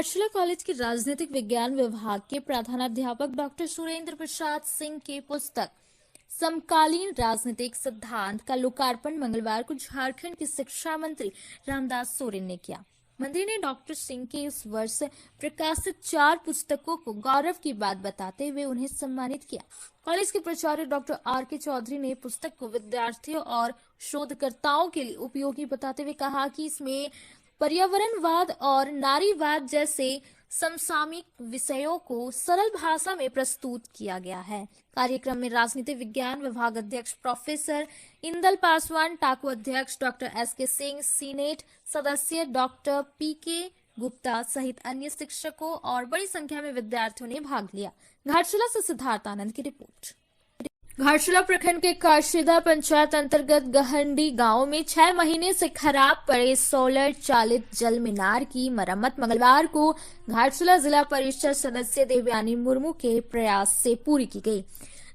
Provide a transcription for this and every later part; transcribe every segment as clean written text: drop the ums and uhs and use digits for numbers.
Ghatshila college के राजनीतिक विज्ञान विभाग के प्रधानाध्यापक डॉक्टर सुरेंद्र प्रसाद सिंह की पुस्तक समकालीन राजनीतिक सिद्धांत का लोकार्पण मंगलवार को झारखंड के शिक्षा मंत्री रामदास सोरेन ने किया। मंत्री ने डॉक्टर सिंह के इस वर्ष प्रकाशित 4 पुस्तकों को गौरव की बात बताते हुए उन्हें सम्मानित किया। कॉलेज के प्राचार्य डॉक्टर आर.के. चौधरी ने पुस्तक को विद्यार्थियों और शोधकर्ताओं के लिए उपयोगी बताते हुए कहा कि इसमें पर्यावरणवाद और नारीवाद जैसे समसामयिक विषयों को सरल भाषा में प्रस्तुत किया गया है। कार्यक्रम में राजनीति विज्ञान विभाग अध्यक्ष प्रोफेसर इंदल पासवान, टाको अध्यक्ष डॉक्टर एस.के. सिंह, सीनेट सदस्य डॉक्टर पी.के. गुप्ता सहित अन्य शिक्षकों और बड़ी संख्या में विद्यार्थियों ने भाग लिया। घाटशिला से सिद्धार्थ आनंद की रिपोर्ट। घाटशिला प्रखंड के काशीदा पंचायत अंतर्गत गहंडी गांव में 6 महीने से खराब पड़े सोलर चालित जल मीनार की मरम्मत मंगलवार को घाटशिला जिला परिषद सदस्य देवयानी मुर्मू के प्रयास से पूरी की गई।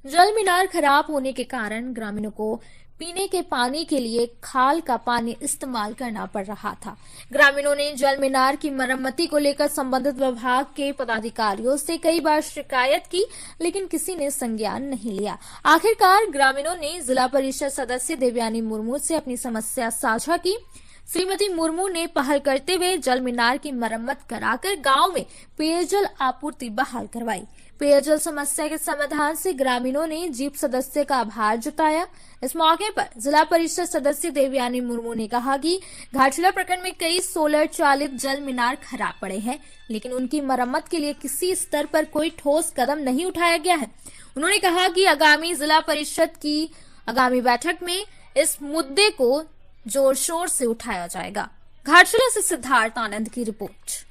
जल मीनार खराब होने के कारण ग्रामीणों को पीने के पानी के लिए खाल का पानी इस्तेमाल करना पड़ रहा था। ग्रामीणों ने जल मीनार की मरम्मती को लेकर संबंधित विभाग के पदाधिकारियों से कई बार शिकायत की, लेकिन किसी ने संज्ञान नहीं लिया। आखिरकार ग्रामीणों ने जिला परिषद सदस्य देवयानी मुर्मू से अपनी समस्या साझा की। श्रीमती मुर्मू ने पहल करते हुए जल मीनार की मरम्मत कराकर गांव में पेयजल आपूर्ति बहाल करवाई। पेयजल समस्या के समाधान से ग्रामीणों ने जीप सदस्य का आभार जताया। इस मौके पर जिला परिषद सदस्य देवयानी मुर्मू ने कहा कि घाटशिला प्रखंड में कई सोलर चालित जल मीनार खराब पड़े हैं, लेकिन उनकी मरम्मत के लिए किसी स्तर पर कोई ठोस कदम नहीं उठाया गया है। उन्होंने कहा कि आगामी जिला परिषद की आगामी बैठक में इस मुद्दे को जोर शोर से उठाया जाएगा। घाटशिला से सिद्धार्थ आनंद की रिपोर्ट।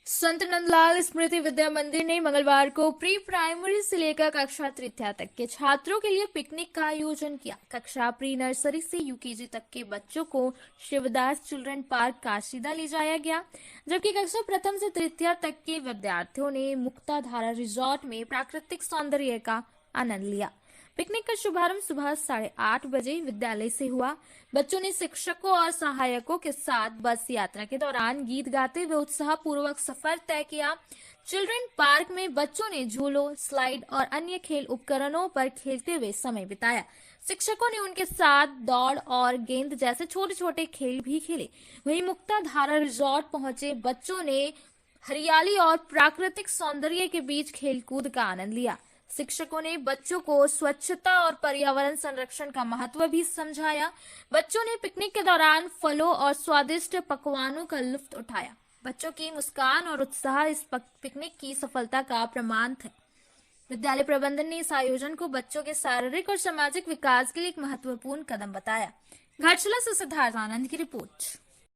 संत नंदलाल स्मृति विद्या मंदिर ने मंगलवार को प्री प्राइमरी से लेकर कक्षा तृतीया तक के छात्रों के लिए पिकनिक का आयोजन किया। कक्षा प्री नर्सरी से यूकेजी तक के बच्चों को शिवदास चिल्ड्रन पार्क काशीदा ले जाया गया, जबकि कक्षा प्रथम से तृतीया तक के विद्यार्थियों ने मुक्ताधारा रिजॉर्ट में प्राकृतिक सौंदर्य का आनंद लिया। पिकनिक का शुभारंभ सुबह 8:30 बजे विद्यालय से हुआ। बच्चों ने शिक्षकों और सहायकों के साथ बस यात्रा के दौरान गीत गाते हुए उत्साहपूर्वक सफर तय किया। चिल्ड्रन पार्क में बच्चों ने झूलों, स्लाइड और अन्य खेल उपकरणों पर खेलते हुए समय बिताया। शिक्षकों ने उनके साथ दौड़ और गेंद जैसे छोटे छोटे खेल भी खेले। वहीं मुक्ताधारा रिजॉर्ट पहुंचे बच्चों ने हरियाली और प्राकृतिक सौंदर्य के बीच खेलकूद का आनंद लिया। शिक्षकों ने बच्चों को स्वच्छता और पर्यावरण संरक्षण का महत्व भी समझाया। बच्चों ने पिकनिक के दौरान फलों और स्वादिष्ट पकवानों का लुत्फ उठाया। बच्चों की मुस्कान और उत्साह इस पिकनिक की सफलता का प्रमाण थे। विद्यालय प्रबंधन ने इस आयोजन को बच्चों के शारीरिक और सामाजिक विकास के लिए एक महत्वपूर्ण कदम बताया। घाटशिला से सिद्धार्थ आनंद की रिपोर्ट।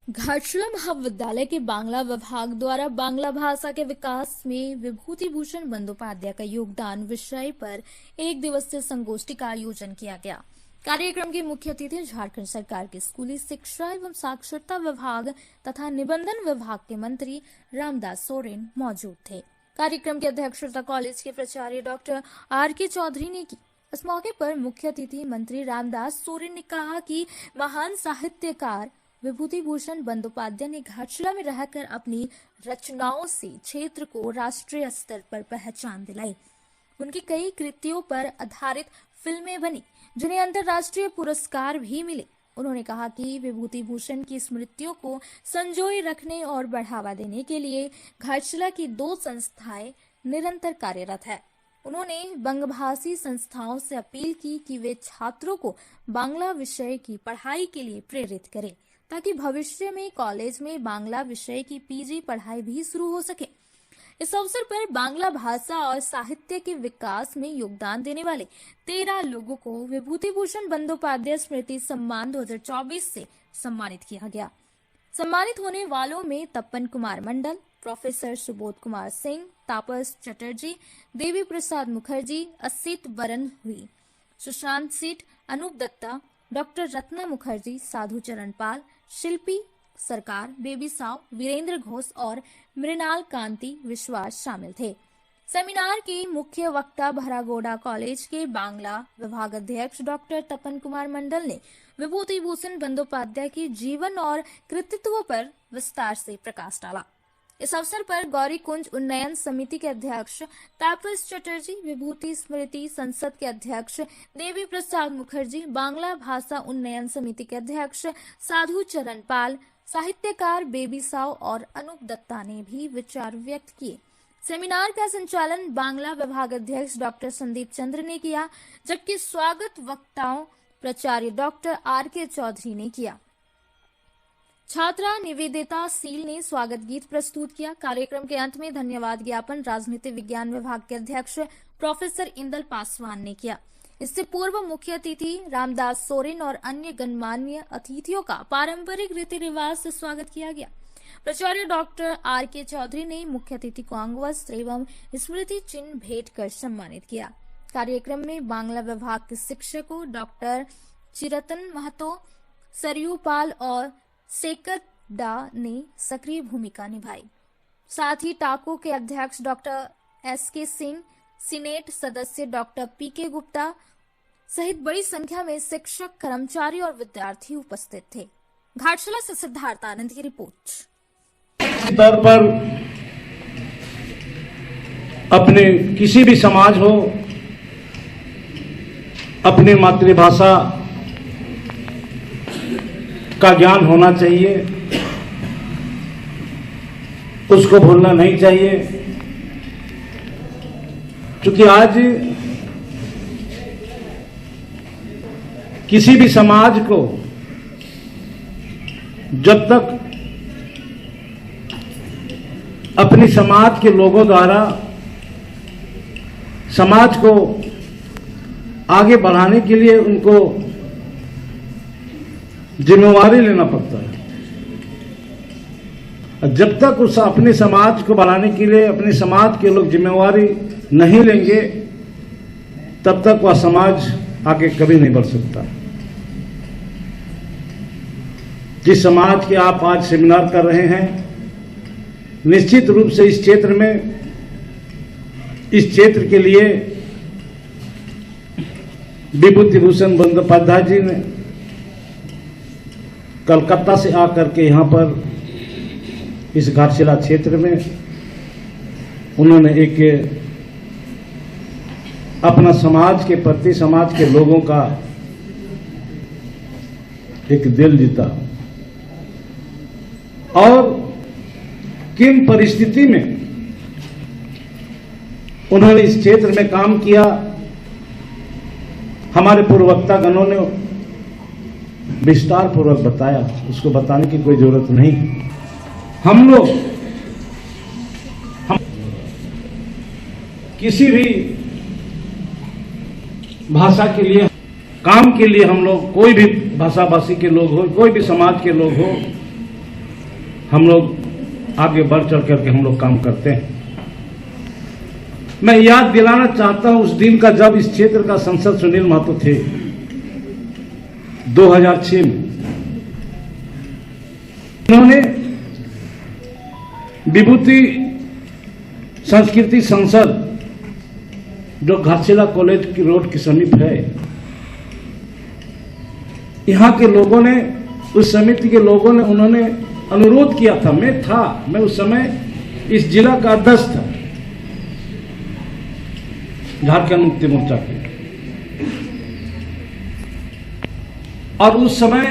घाटशिला महाविद्यालय के बांग्ला विभाग द्वारा बांग्ला भाषा के विकास में विभूति भूषण बंदोपाध्याय का योगदान विषय पर 1 दिवसीय संगोष्ठी का आयोजन किया गया। कार्यक्रम के मुख्य अतिथि झारखंड सरकार के स्कूली शिक्षा एवं साक्षरता विभाग तथा निबंधन विभाग के मंत्री रामदास सोरेन मौजूद थे। कार्यक्रम की अध्यक्षता कॉलेज के प्राचार्य डॉक्टर आर.के. चौधरी ने की। इस मौके पर मुख्य अतिथि मंत्री रामदास सोरेन ने कहा कि महान साहित्यकार विभूति भूषण बंदोपाध्याय ने घाटशिला में रहकर अपनी रचनाओं से क्षेत्र को राष्ट्रीय स्तर पर पहचान दिलाई। उनकी कई कृतियों पर आधारित फिल्में बनी, जिन्हें अंतर्राष्ट्रीय पुरस्कार भी मिले। उन्होंने कहा कि विभूति भूषण की स्मृतियों को संजोए रखने और बढ़ावा देने के लिए घाटशिला की 2 संस्थाएं निरंतर कार्यरत है। उन्होंने बंगभाषी संस्थाओं से अपील की कि वे छात्रों को बांग्ला विषय की पढ़ाई के लिए प्रेरित करें, ताकि भविष्य में कॉलेज में बांग्ला विषय की पीजी पढ़ाई भी शुरू हो सके। इस अवसर पर बांग्ला भाषा और साहित्य के विकास में योगदान देने वाले 13 लोगों को विभूति भूषण बंदोपाध्याय स्मृति सम्मान 2024 से सम्मानित किया गया। सम्मानित होने वालों में तपन कुमार मंडल, प्रोफेसर सुबोध कुमार सिंह, तापस चटर्जी, देवी प्रसाद मुखर्जी, असित बरन हुई, सुशांत सीट, अनूप दत्ता, डॉक्टर रत्ना मुखर्जी, साधु चरण पाल, शिल्पी सरकार, बेबी साव, वीरेंद्र घोष और मृणाल कांति विश्वास शामिल थे। सेमिनार के मुख्य वक्ता भरागोड़ा कॉलेज के बांग्ला विभाग अध्यक्ष डॉक्टर तपन कुमार मंडल ने विभूति भूषण बंदोपाध्याय के जीवन और कृतित्व पर विस्तार से प्रकाश डाला। इस अवसर पर गौरी कुंज उन्नयन समिति के अध्यक्ष तापस चटर्जी, विभूति स्मृति संसद के अध्यक्ष देवी प्रसाद मुखर्जी, बांग्ला भाषा उन्नयन समिति के अध्यक्ष साधु चरण पाल, साहित्यकार बेबी साव और अनूप दत्ता ने भी विचार व्यक्त किए। सेमिनार का संचालन बांग्ला विभाग अध्यक्ष डॉक्टर संदीप चंद्र ने किया, जबकि स्वागत वक्ताओं प्राचार्य डॉक्टर आर.के. चौधरी ने किया। छात्रा निवेदिता सील ने स्वागत गीत प्रस्तुत किया। कार्यक्रम के अंत में धन्यवाद ज्ञापन राजनीति विज्ञान विभाग के अध्यक्ष प्रोफेसर इंदल पासवान ने किया। इससे पूर्व मुख्य अतिथि रामदास सोरेन और अन्य गणमान्य अतिथियों का पारंपरिक रीति रिवाज से स्वागत किया गया। प्राचार्य डॉक्टर आर.के. चौधरी ने मुख्य अतिथि को अंग वस्त्र एवं स्मृति चिन्ह भेंट कर सम्मानित किया। कार्यक्रम में बांग्ला विभाग के शिक्षकों डॉक्टर चिरतन महतो, सरयू पाल और सेकत डा ने सक्रिय भूमिका निभाई। साथ ही टाको के अध्यक्ष डॉक्टर एस.के. सिंह, सीनेट सदस्य डॉक्टर पी.के. गुप्ता सहित बड़ी संख्या में शिक्षक, कर्मचारी और विद्यार्थी उपस्थित थे। घाटशिला से सिद्धार्थ आनंद की रिपोर्ट। स्तर पर अपने किसी भी समाज हो, अपनी मातृभाषा का ज्ञान होना चाहिए, उसको भूलना नहीं चाहिए। क्योंकि आज किसी भी समाज को जब तक अपनी समाज के लोगों द्वारा समाज को आगे बढ़ाने के लिए उनको जिम्मेवारी लेना पड़ता है। जब तक उस अपने समाज को बढ़ाने के लिए अपने समाज के लोग जिम्मेवारी नहीं लेंगे, तब तक वह समाज आगे कभी नहीं बढ़ सकता। जिस समाज के आप आज सेमिनार कर रहे हैं, निश्चित रूप से इस क्षेत्र के लिए विभूति भूषण बंदोपाध्याय जी ने कलकत्ता से आकर के यहाँ पर इस घाटशिला क्षेत्र में उन्होंने एक अपना समाज के प्रति, समाज के लोगों का एक दिल जीता। और किन परिस्थिति में उन्होंने इस क्षेत्र में काम किया, हमारे पूर्ववक्ता गणों ने विस्तार पूर्वक बताया, उसको बताने की कोई जरूरत नहीं। हम लोग किसी भी भाषा के लिए, काम के लिए, हम लोग कोई भी भाषा भाषी के लोग हो, कोई भी समाज के लोग हो, हम लोग आगे बढ़ चढ़ करके हम लोग काम करते हैं। मैं याद दिलाना चाहता हूं उस दिन का जब इस क्षेत्र का सांसद सुनील महतो थे 2006 में। उन्होंने विभूति संस्कृति संसद जो घाटशिला कॉलेज की रोड के समीप है, यहां के लोगों ने, उस समिति के लोगों ने, उन्होंने अनुरोध किया था। मैं उस समय इस जिला का अध्यक्ष था झारखंड मुक्ति मोर्चा के, और उस समय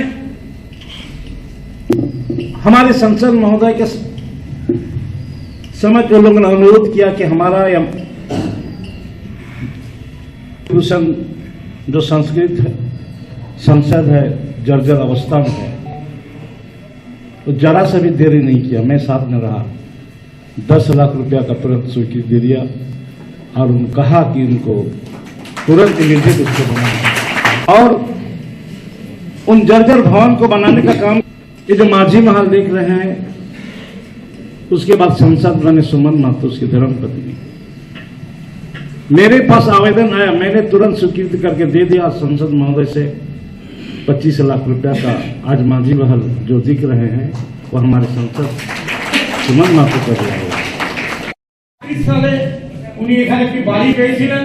हमारे संसद महोदय के समय के लोगों ने अनुरोध किया कि हमारा भूषण जो संस्कृत संसद है जर्जर अवस्था में है, तो जरा सा भी देरी नहीं किया, मैं साथ में रहा, 10 लाख रुपया का तुरंत स्वीकृति दे दिया और उन्होंने कहा कि उनको तुरंत इमीडिएट उसको बनाना। और उन जर्जर भवन को बनाने का काम, ये जो माझी महल देख रहे हैं, उसके बाद सांसद बने सुमन महतो, उसकी धर्मपत्नी। मेरे पास आवेदन आया, मैंने तुरंत स्वीकृति करके दे दिया संसद महोदय से 25 लाख रुपया का। आज माझी महल जो दिख रहे हैं वो हमारे सांसद सुमन महतो कर रहे हैं। इस साले উনি এখানে একটি বাড়ি পেয়েছিলেন,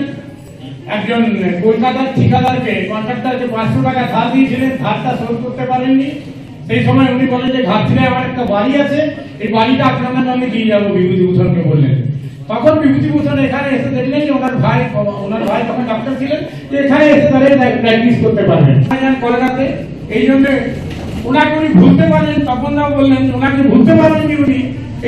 একজন কলকাতার ঠিকাদারকে, কন্ট্রাক্টরকে 500 টাকা ধার দিয়েছিলেন, ধারটা শোধ করতে পারেননি। সেই সময় উনি বলেন যে ঘাটশিলে আমার একটা বাড়ি আছে, এই বাড়িটা আপনাদের নামে দিয়ে যাবো বিভূতিভূষণকে বললেন। তখন বিভূতিভূষণ এখানে এসে দেখলেন যে ওনার ভাই তখন ডাক্তার ছিলেন, যে এখানে এসে তাহলে প্র্যাকটিস করতে পারবেন কলকাতাতে। এই জন্য ওনাকে উনি ভুলতে পারলেন, তপনদাও বললেন ওনাকে ভুলতে পারেননি উনি।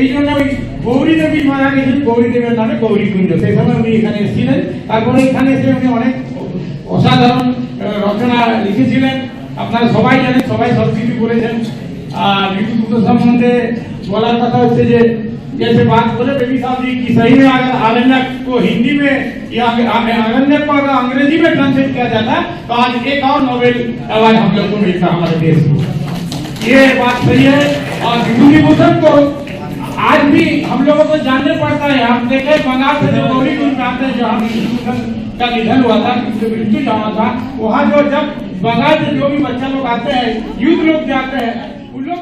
এই জন্য ওই গৌরী দেবী মারা গেছেন, গৌরী দেবীর নামে গৌরীকুঞ্জ, সেই সময় উনি এখানে এসেছিলেন। তারপরে এখানে এসে উনি অনেক অসাধারণ রচনা লিখেছিলেন, আপনারা সবাই জানেন, সবাই সব কিছু বলেছেন। আর বিভূতিভূষণ সম্বন্ধে বলার কথা হচ্ছে যে जैसे बात बोले बेबी साहब जी की सही में अगर आरण्यक को हिंदी में या आरण्यक को अगर अंग्रेजी में ट्रांसलेट किया जाता तो आज एक और नोबेल अवार्ड हम लोग को मिलता हमारे देश में। ये बात सही है। और विभूतिभूषण को आज भी हम लोगों को जानने पड़ता है। हम देखे बंगाल से जो गौरीकुंज प्रांत है, जहाँ विभूतिभूषण का निधन हुआ था, जो मृत्यु जहाँ था, वहाँ जो जब बंगाल से जो भी बच्चा लोग आते हैं, यूथ लोग जाते हैं, उन लोग